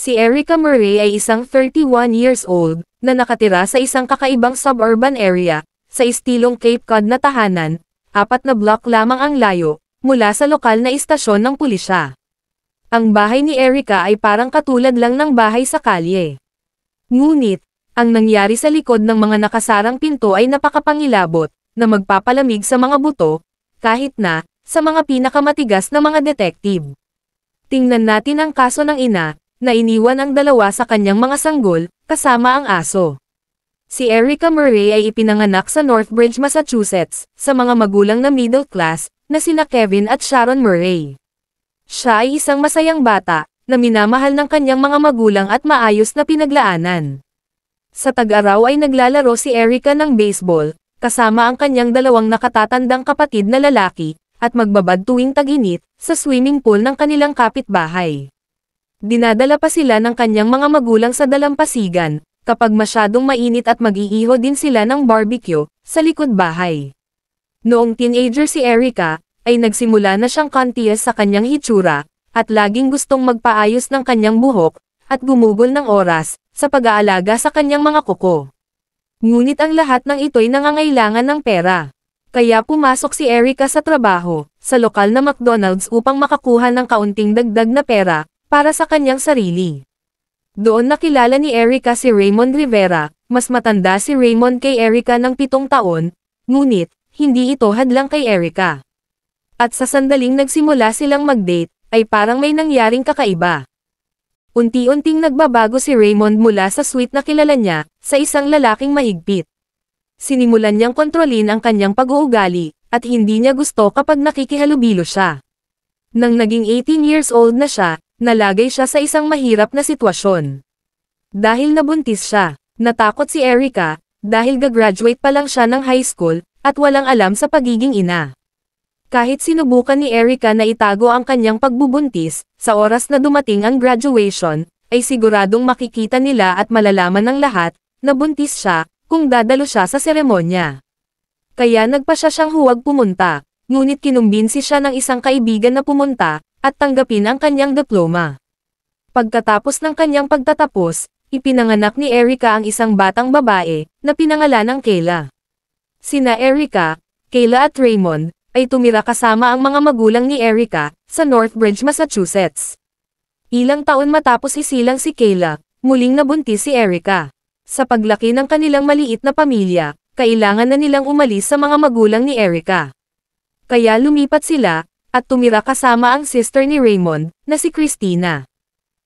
Si Erica Murray ay isang 31 years old, na nakatira sa isang kakaibang suburban area, sa estilong Cape Cod na tahanan, 4 na block lamang ang layo, mula sa lokal na istasyon ng pulisya. Ang bahay ni Erica ay parang katulad lang ng bahay sa kalye. Ngunit, ang nangyari sa likod ng mga nakasarang pinto ay napakapangilabot, na magpapalamig sa mga buto, kahit na, sa mga pinakamatigas na mga detective. Tingnan natin ang kaso ng ina, na iniwan ang 2 sa kanyang mga sanggol, kasama ang aso. Si Erica Murray ay ipinanganak sa Northbridge, Massachusetts, sa mga magulang na middle class, na sina Kevin at Sharon Murray. Siya ay isang masayang bata, na minamahal ng kanyang mga magulang at maayos na pinaglaanan. Sa tag-araw ay naglalaro si Erica ng baseball, kasama ang kanyang 2 nakatatandang kapatid na lalaki, at magbabad tuwing tag-init, sa swimming pool ng kanilang kapitbahay. Dinadala pa sila ng kanyang mga magulang sa dalampasigan, kapag masyadong mainit at mag-iiho din sila ng barbecue, sa likod bahay. Noong teenager si Erica, ay nagsimula na siyang contest sa kanyang hitsura, at laging gustong magpaayos ng kanyang buhok, at gumugol ng oras, sa pag-aalaga sa kanyang mga kuko. Ngunit ang lahat ng ito'y nangangailangan ng pera. Kaya pumasok si Erica sa trabaho, sa lokal na McDonald's upang makakuha ng kaunting dagdag na pera, para sa kanyang sarili. Doon nakilala ni Erica si Raymond Rivera, mas matanda si Raymond kay Erica ng 7 taon, ngunit, hindi ito hadlang kay Erica. At sa sandaling nagsimula silang mag-date, ay parang may nangyaring kakaiba. Unti-unting nagbabago si Raymond mula sa sweet na kilala niya, sa isang lalaking mahigpit. Sinimulan niyang kontrolin ang kanyang pag-uugali, at hindi niya gusto kapag nakikihalubilo siya. Nang naging 18 years old na siya, nalagay siya sa isang mahirap na sitwasyon. Dahil nabuntis siya, natakot si Erica, dahil gagraduate pa lang siya ng high school, at walang alam sa pagiging ina. Kahit sinubukan ni Erica na itago ang kanyang pagbubuntis, sa oras na dumating ang graduation, ay siguradong makikita nila at malalaman ng lahat, na buntis siya, kung dadalo siya sa seremonya. Kaya nagpasya siyang huwag pumunta, ngunit kinumbinsi siya ng isang kaibigan na pumunta, at tanggapin ang kanyang diploma. Pagkatapos ng kanyang pagtatapos, ipinanganak ni Erica ang isang batang babae, na pinangalan ng Kayla. Sina Erica, Kayla at Raymond, ay tumira kasama ang mga magulang ni Erica, sa Northbridge, Massachusetts. Ilang taon matapos isilang si Kayla, muling nabuntis si Erica. Sa paglaki ng kanilang maliit na pamilya, kailangan na nilang umalis sa mga magulang ni Erica. Kaya lumipat sila, at tumira kasama ang sister ni Raymond, na si Christina.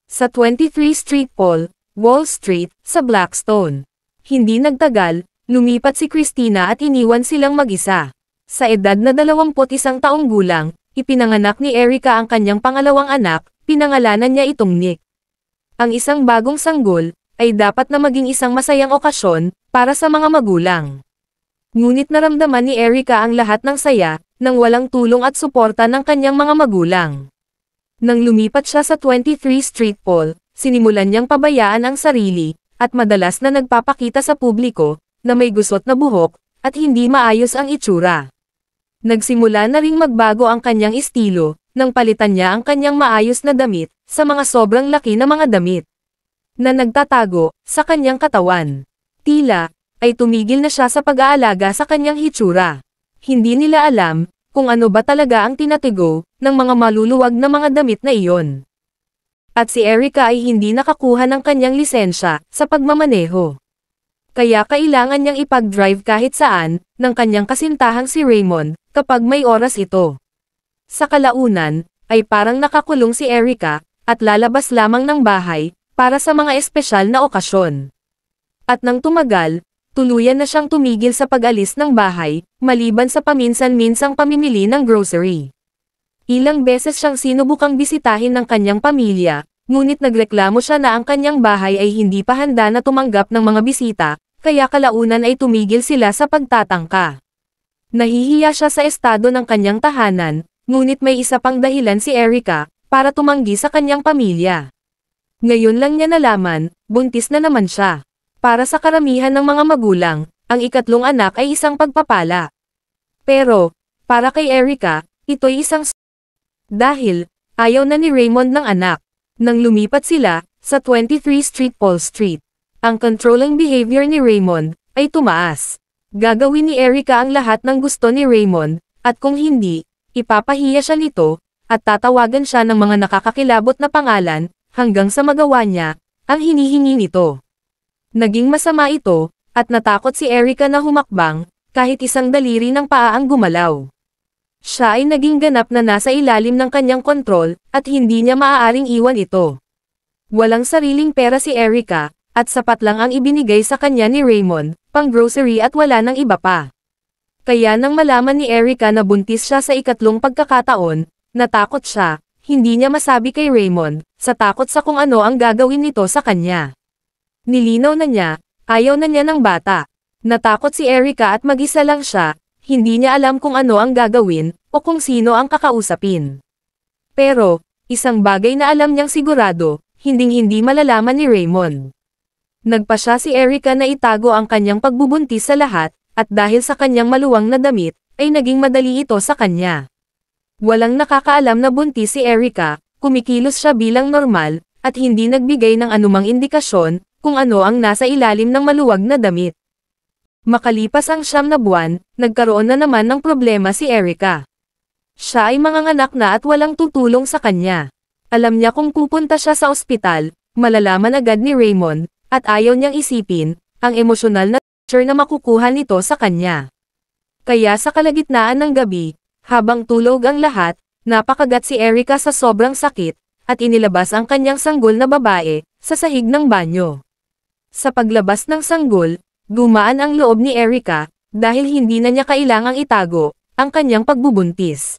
Sa 23 Street Wall Street, sa Blackstone. Hindi nagtagal, lumipat si Christina at iniwan silang mag-isa. Sa edad na 21 taong gulang, ipinanganak ni Erica ang kanyang pangalawang anak, pinangalanan niya itong Nick. Ang isang bagong sanggol, ay dapat na maging isang masayang okasyon, para sa mga magulang. Ngunit naramdaman ni Erica ang lahat ng saya, nang walang tulong at suporta ng kanyang mga magulang. Nang lumipat siya sa 23 Street sinimulan niyang pabayaan ang sarili, at madalas na nagpapakita sa publiko, na may gusot na buhok, at hindi maayos ang itsura. Nagsimula na ring magbago ang kanyang estilo, nang palitan niya ang kanyang maayos na damit, sa mga sobrang laki na mga damit, na nagtatago, sa kanyang katawan. Tila, ay tumigil na siya sa pag-aalaga sa kanyang hitsura. Hindi nila alam, kung ano ba talaga ang tinatigo, ng mga maluluwag na mga damit na iyon. At si Erica ay hindi nakakuha ng kanyang lisensya, sa pagmamaneho. Kaya kailangan niyang ipag-drive kahit saan, ng kanyang kasintahang si Raymond, kapag may oras ito. Sa kalaunan, ay parang nakakulong si Erica, at lalabas lamang ng bahay, para sa mga espesyal na okasyon. At nang tumagal, tuluyan na siyang tumigil sa pag-alis ng bahay, maliban sa paminsan-minsang pamimili ng grocery. Ilang beses siyang sinubukang bisitahin ng kanyang pamilya, ngunit nagreklamo siya na ang kanyang bahay ay hindi pa handa na tumanggap ng mga bisita, kaya kalaunan ay tumigil sila sa pagtatangka. Nahihiya siya sa estado ng kanyang tahanan, ngunit may isa pang dahilan si Erica, para tumanggi sa kanyang pamilya. Ngayon lang niya nalaman, buntis na naman siya. Para sa karamihan ng mga magulang, ang ikatlong anak ay isang pagpapala. Pero, para kay Erica, ito'y isang dahil, ayaw na ni Raymond ng anak. Nang lumipat sila, Sa 23 Street Paul Street, ang controlling behavior ni Raymond ay tumaas. Gagawin ni Erica ang lahat ng gusto ni Raymond, at kung hindi, ipapahiya siya nito, at tatawagan siya ng mga nakakakilabot na pangalan, hanggang sa magawa niya ang hinihingi nito. Naging masama ito, at natakot si Erica na humakbang, kahit isang daliri ng paa ang gumalaw. Siya ay naging ganap na nasa ilalim ng kanyang kontrol, at hindi niya maaaring iwan ito. Walang sariling pera si Erica, at sapat lang ang ibinigay sa kanya ni Raymond, pang grocery at wala nang iba pa. Kaya nang malaman ni Erica na buntis siya sa ikatlong pagkakataon, natakot siya, hindi niya masabi kay Raymond, sa takot sa kung ano ang gagawin nito sa kanya. Nilinaw na niya, ayaw na niya ng bata. Natakot si Erica at mag-isa lang siya, hindi niya alam kung ano ang gagawin, o kung sino ang kakausapin. Pero, isang bagay na alam niyang sigurado, hinding-hindi malalaman ni Raymond. Nagpa siya si Erica na itago ang kanyang pagbubuntis sa lahat, at dahil sa kanyang maluwang na damit, ay naging madali ito sa kanya. Walang nakakaalam na buntis si Erica, kumikilos siya bilang normal, at hindi nagbigay ng anumang indikasyon, kung ano ang nasa ilalim ng maluwag na damit. Makalipas ang 9 na buwan, nagkaroon na naman ng problema si Erica. Siya ay manganganak na at walang tutulong sa kanya. Alam niya kung pupunta siya sa ospital, malalaman agad ni Raymond, at ayaw niyang isipin, ang emosyonal na pressure na makukuha nito sa kanya. Kaya sa kalagitnaan ng gabi, habang tulog ang lahat, napakagat si Erica sa sobrang sakit, at inilabas ang kanyang sanggol na babae, sa sahig ng banyo. Sa paglabas ng sanggol, gumaan ang loob ni Erica, dahil hindi na niya kailangang itago, ang kanyang pagbubuntis.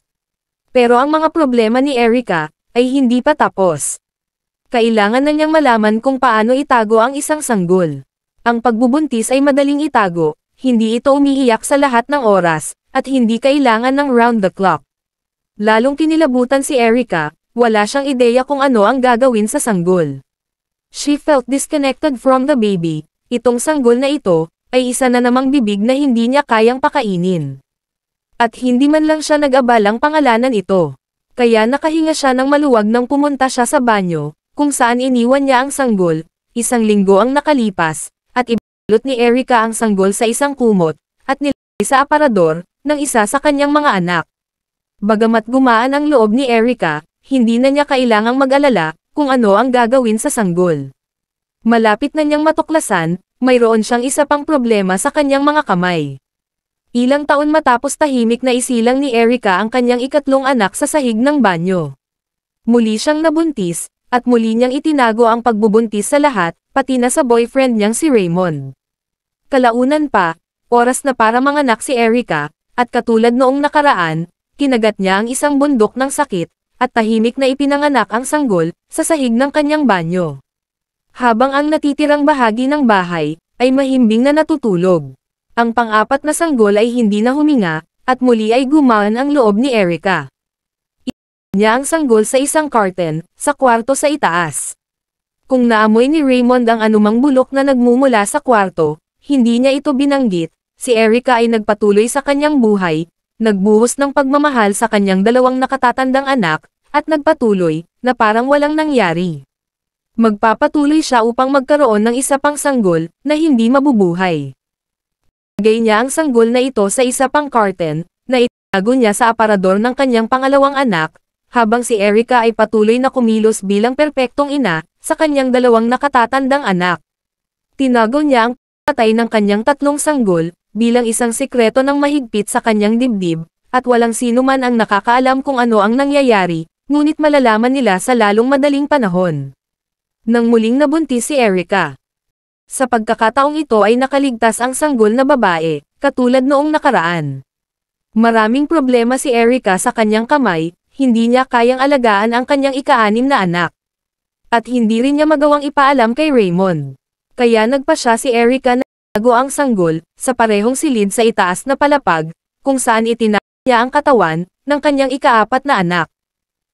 Pero ang mga problema ni Erica, ay hindi pa tapos. Kailangan na niyang malaman kung paano itago ang isang sanggol. Ang pagbubuntis ay madaling itago, hindi ito umiiyak sa lahat ng oras, at hindi kailangan ng round the clock. Lalong kinilabutan si Erica, wala siyang ideya kung ano ang gagawin sa sanggol. She felt disconnected from the baby. Itong sanggol na ito, ay isa na namang bibig na hindi niya kayang pakainin. At hindi man lang siya nag-abalang pangalanan ito. Kaya nakahinga siya ng maluwag nang pumunta siya sa banyo, kung saan iniwan niya ang sanggol. 1 linggo ang nakalipas, at ibalot ni Erica ang sanggol sa isang kumot, at nilagay sa aparador, ng isa sa kanyang mga anak. Bagamat gumaan ang loob ni Erica, hindi na niya kailangang mag-alala, kung ano ang gagawin sa sanggol. Malapit na niyang matuklasan, mayroon siyang isa pang problema sa kanyang mga kamay. Ilang taon matapos tahimik na isilang ni Erica ang kanyang ikatlong anak sa sahig ng banyo. Muli siyang nabuntis, at muli niyang itinago ang pagbubuntis sa lahat, pati na sa boyfriend niyang si Raymond. Kalaunan pa, oras na para manganak si Erica, at katulad noong nakaraan, kinagat niya ang isang bundok ng sakit, at tahimik na ipinanganak ang sanggol, sa sahig ng kanyang banyo. Habang ang natitirang bahagi ng bahay, ay mahimbing na natutulog. Ang pang-apat na sanggol ay hindi na huminga, at muli ay gumaan ang loob ni Erica. Iwan niya ang sanggol sa isang curtain, sa kwarto sa itaas. Kung naamoy ni Raymond ang anumang bulok na nagmumula sa kwarto, hindi niya ito binanggit, si Erica ay nagpatuloy sa kanyang buhay, nagbuhos ng pagmamahal sa kanyang 2 nakatatandang anak, at nagpatuloy, na parang walang nangyari. Magpapatuloy siya upang magkaroon ng isa pang sanggol, na hindi mabubuhay. Ilagay niya ang sanggol na ito sa isa pang curtain, na itago niya sa aparador ng kanyang pangalawang anak, habang si Erica ay patuloy na kumilos bilang perpektong ina, sa kanyang 2 nakatatandang anak. Tinago niya ang patay ng kanyang 3 sanggol, bilang isang sikreto ng mahigpit sa kanyang dibdib, at walang sino man ang nakakaalam kung ano ang nangyayari, ngunit malalaman nila sa lalong madaling panahon. Nang muling nabuntis si Erica. Sa pagkakataong ito ay nakaligtas ang sanggol na babae, katulad noong nakaraan. Maraming problema si Erica sa kanyang kamay, hindi niya kayang alagaan ang kanyang ika-6 na anak. At hindi rin niya magawang ipaalam kay Raymond. Kaya nagpa siya si Erica na itago ang sanggol, sa parehong silid sa itaas na palapag, kung saan itinago niya ang katawan, ng kanyang ika-4 na anak.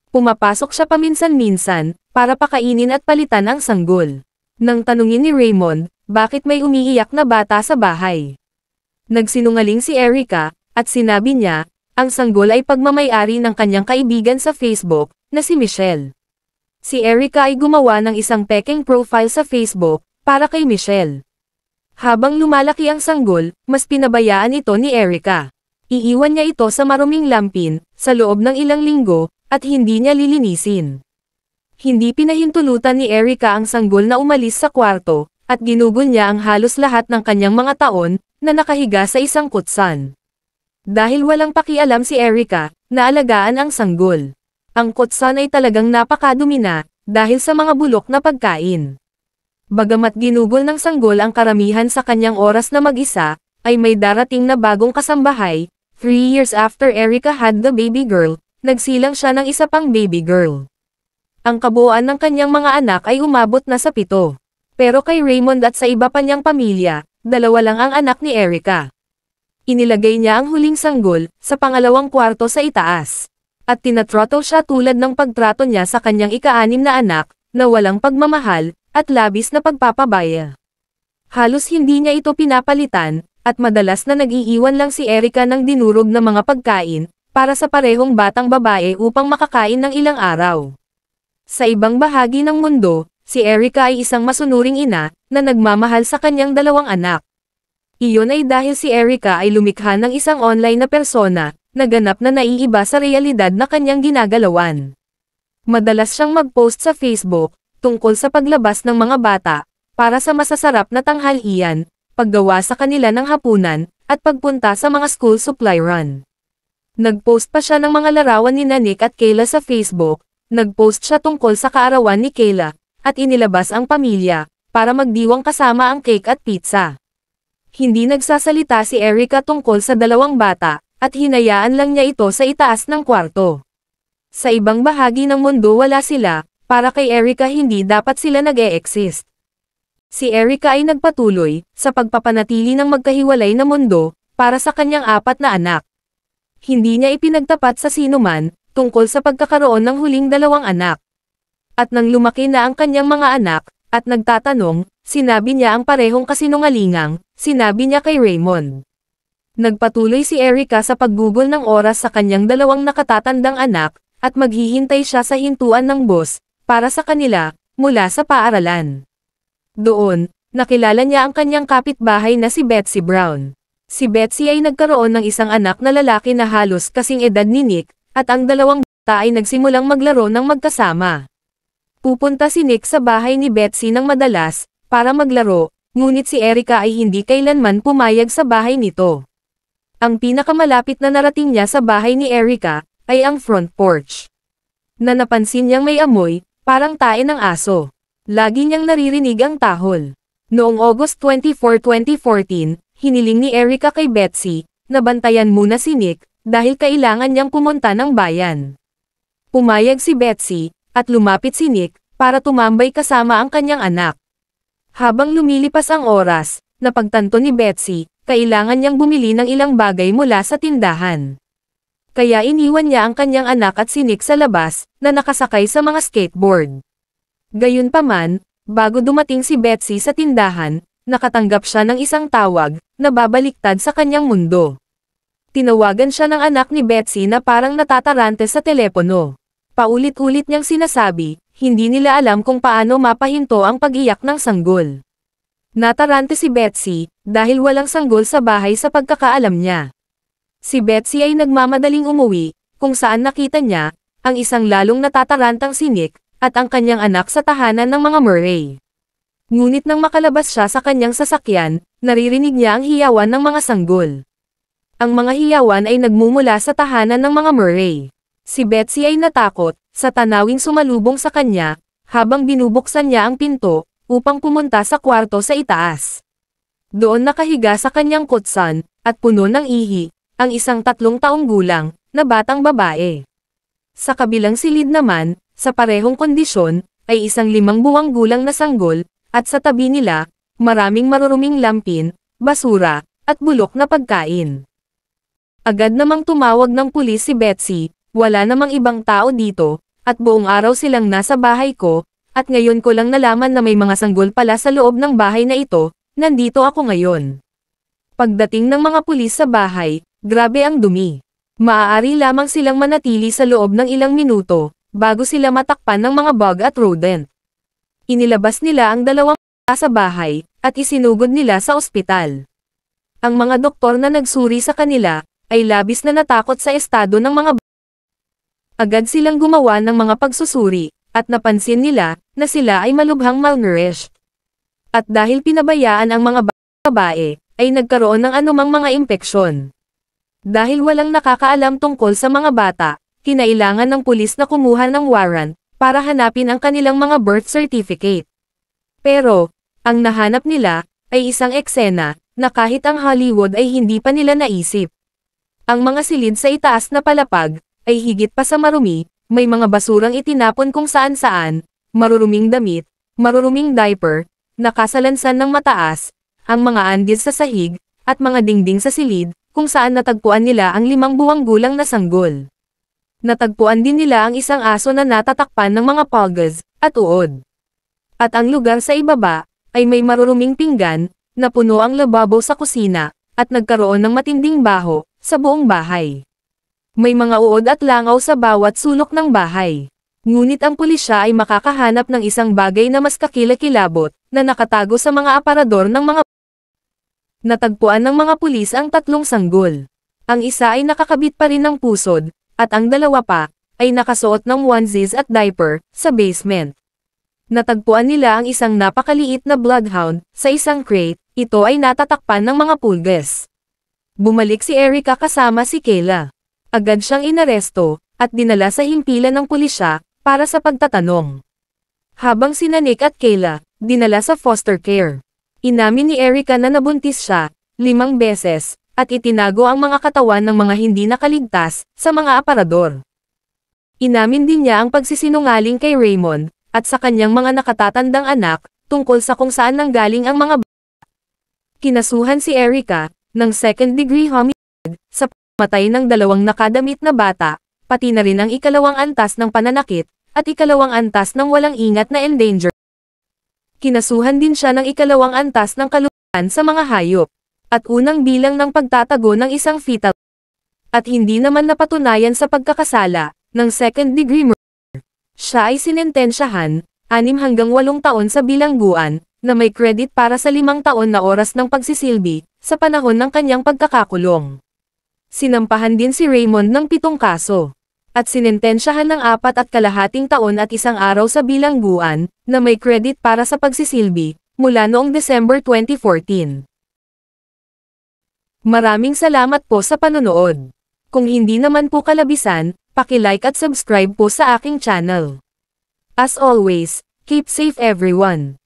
Pumapasok siya paminsan-minsan, para pakainin at palitan ang sanggol. Nang tanungin ni Raymond, bakit may umiiyak na bata sa bahay? Nagsinungaling si Erica, at sinabi niya, ang sanggol ay pagmamay-ari ng kanyang kaibigan sa Facebook, na si Michelle. Si Erica ay gumawa ng isang pekeng profile sa Facebook, para kay Michelle. Habang lumalaki ang sanggol, mas pinabayaan ito ni Erica. Iiwan niya ito sa maruming lampin, sa loob ng ilang linggo, at hindi niya lilinisin. Hindi pinahintulutan ni Erica ang sanggol na umalis sa kwarto, at ginugol niya ang halos lahat ng kanyang mga taon, na nakahiga sa isang kutsan. Dahil walang pakialam si Erica, naalagaan ang sanggol. Ang kutsan ay talagang napakadumi na, dahil sa mga bulok na pagkain. Bagamat ginugol ng sanggol ang karamihan sa kanyang oras na mag-isa, ay may darating na bagong kasambahay. 3 years after Erica had the baby girl, nagsilang siya ng isa pang baby girl. Ang kabuuan ng kanyang mga anak ay umabot na sa 7. Pero kay Raymond at sa iba pa niyang pamilya, 2 lang ang anak ni Erica. Inilagay niya ang huling sanggol sa pangalawang kwarto sa itaas. At tinatrato siya tulad ng pagtrato niya sa kanyang ika-6 na anak, na walang pagmamahal, at labis na pagpapabaya. Halos hindi niya ito pinapalitan, at madalas na nag-iiwan lang si Erica ng dinurog na mga pagkain, para sa parehong batang babae upang makakain ng ilang araw. Sa ibang bahagi ng mundo, si Erica ay isang masunuring ina, na nagmamahal sa kanyang 2 anak. Iyon ay dahil si Erica ay lumikha ng isang online na persona, na ganap na naiiba sa realidad na kanyang ginagalawan. Madalas siyang mag-post sa Facebook, tungkol sa paglabas ng mga bata, para sa masasarap na tanghalian, paggawa sa kanila ng hapunan, at pagpunta sa mga school supply run. Nag-post pa siya ng mga larawan ni Nick at Kayla sa Facebook, nag-post siya tungkol sa kaarawan ni Kayla, at inilabas ang pamilya, para magdiwang kasama ang cake at pizza. Hindi nagsasalita si Erica tungkol sa 2 bata, at hinayaan lang niya ito sa itaas ng kwarto. Sa ibang bahagi ng mundo wala sila, para kay Erica hindi dapat sila nag-e-exist. Si Erica ay nagpatuloy, sa pagpapanatili ng magkahiwalay na mundo, para sa kanyang 4 na anak. Hindi niya ipinagtapat sa sinuman, tungkol sa pagkakaroon ng huling 2 anak. At nang lumaki na ang kanyang mga anak, at nagtatanong, sinabi niya ang parehong kasinungalingang, sinabi niya kay Raymond. Nagpatuloy si Erica sa paggugol ng oras sa kanyang 2 nakatatandang anak, at maghihintay siya sa hintuan ng bus, para sa kanila, mula sa paaralan. Doon, nakilala niya ang kanyang kapitbahay na si Betsy Brown. Si Betsy ay nagkaroon ng isang anak na lalaki na halos kasing edad ni Nick, at ang 2 bata ay nagsimulang maglaro ng magkasama. Pupunta si Nick sa bahay ni Betsy ng madalas, para maglaro, ngunit si Erica ay hindi kailanman pumayag sa bahay nito. Ang pinakamalapit na narating niya sa bahay ni Erica, ay ang front porch. Na napansin niyang may amoy, parang tae ng aso. Lagi niyang naririnig ang tahol. Noong August 24, 2014, hiniling ni Erica kay Betsy, na bantayan muna si Nick, dahil kailangan niyang pumunta ng bayan. Pumayag si Betsy, at lumapit si Nick, para tumambay kasama ang kanyang anak. Habang lumilipas ang oras, napagtanto ni Betsy, kailangan niyang bumili ng ilang bagay mula sa tindahan. Kaya iniwan niya ang kanyang anak at si Nick sa labas, na nakasakay sa mga skateboard. Gayunpaman, bago dumating si Betsy sa tindahan, nakatanggap siya ng isang tawag, na babaliktad sa kanyang mundo. Tinawagan siya ng anak ni Betsy na parang natatarante sa telepono. Paulit-ulit niyang sinasabi, hindi nila alam kung paano mapahinto ang pag-iyak ng sanggol. Natarante si Betsy, dahil walang sanggol sa bahay sa pagkakaalam niya. Si Betsy ay nagmamadaling umuwi, kung saan nakita niya, ang isang lalong natatarantang si Nick, at ang kanyang anak sa tahanan ng mga Murray. Ngunit nang makalabas siya sa kanyang sasakyan, naririnig niya ang hiyawan ng mga sanggol. Ang mga hiyawan ay nagmumula sa tahanan ng mga Murray. Si Betsy ay natakot, sa tanawing sumalubong sa kanya, habang binubuksan niya ang pinto, upang pumunta sa kwarto sa itaas. Doon nakahiga sa kanyang kutsan, at puno ng ihi, ang isang 3 taong gulang, na batang babae. Sa kabilang silid naman, sa parehong kondisyon, ay isang 5 buwang gulang na sanggol, at sa tabi nila, maraming maruruming lampin, basura, at bulok na pagkain. Agad namang tumawag ng pulis si Betsy, wala namang ibang tao dito, at buong araw silang nasa bahay ko, at ngayon ko lang nalaman na may mga sanggol pala sa loob ng bahay na ito, nandito ako ngayon. Pagdating ng mga pulis sa bahay, grabe ang dumi. Maaari lamang silang manatili sa loob ng ilang minuto, bago sila matakpan ng mga bug at rodent. Inilabas nila ang dalawang bata sa bahay, at isinugod nila sa ospital. Ang mga doktor na nagsuri sa kanila, ay labis na natakot sa estado ng mga bata. Agad silang gumawa ng mga pagsusuri, at napansin nila, na sila ay malubhang malnourished. At dahil pinabayaan ang mga babae, ay nagkaroon ng anumang mga impeksyon. Dahil walang nakakaalam tungkol sa mga bata, kinailangan ng pulis na kumuha ng warrant, para hanapin ang kanilang mga birth certificate. Pero, ang nahanap nila, ay isang eksena, na kahit ang Hollywood ay hindi pa nila naisip. Ang mga silid sa itaas na palapag, ay higit pa sa marumi, may mga basurang itinapon kung saan-saan, maruruming damit, maruruming diaper, nakasalansan ng mataas, ang mga andis sa sahig, at mga dingding sa silid, kung saan natagpuan nila ang 5 buwang gulang na sanggol. Natagpuan din nila ang isang aso na natatakpan ng mga paws, at uod. At ang lugar sa ibaba, ay may maruruming pinggan, na puno ang lababo sa kusina, at nagkaroon ng matinding baho, sa buong bahay. May mga uod at langaw sa bawat sulok ng bahay. Ngunit ang pulisya ay makakahanap ng isang bagay na mas kakilakilabot, na nakatago sa mga aparador ng mga. Natagpuan ng mga pulis ang 3 sanggol. Ang isa ay nakakabit pa rin ng pusod, at ang dalawa pa, ay nakasuot ng onesies at diaper, sa basement. Natagpuan nila ang isang napakaliit na bloodhound, sa isang crate, ito ay natatakpan ng mga pulgas. Bumalik si Erica kasama si Kayla. Agad siyang inaresto, at dinala sa himpilan ng pulisya, para sa pagtatanong. Habang sina Nick at Kayla, dinala sa foster care. Inamin ni Erica na nabuntis siya, 5 beses, at itinago ang mga katawan ng mga hindi nakaligtas, sa mga aparador. Inamin din niya ang pagsisinungaling kay Raymond, at sa kanyang mga nakatatandang anak, tungkol sa kung saan nanggaling ang mga bata. Kinasuhan si Erica, ng second-degree homicide, sa patay ng 2 nakadamit na bata, pati na rin ang 2nd antas ng pananakit, at 2nd antas ng walang ingat na endanger. Kinasuhan din siya ng 2nd antas ng kalooban sa mga hayop, at unang bilang ng pagtatago ng isang fetal. At hindi naman napatunayan sa pagkakasala, ng second-degree murder. Siya ay sinentensyahan, 6 hanggang 8 taon sa bilangguan, na may credit para sa 5 taon na oras ng pagsisilbi, sa panahon ng kanyang pagkakakulong. Sinampahan din si Raymond ng 7 kaso. At sinentensyahan ng 4.5 taon at 1 araw sa bilangguan, na may credit para sa pagsisilbi, mula noong December 2014. Maraming salamat po sa panonood. Kung hindi naman po kalabisan, paki-like at subscribe po sa aking channel. As always, keep safe everyone.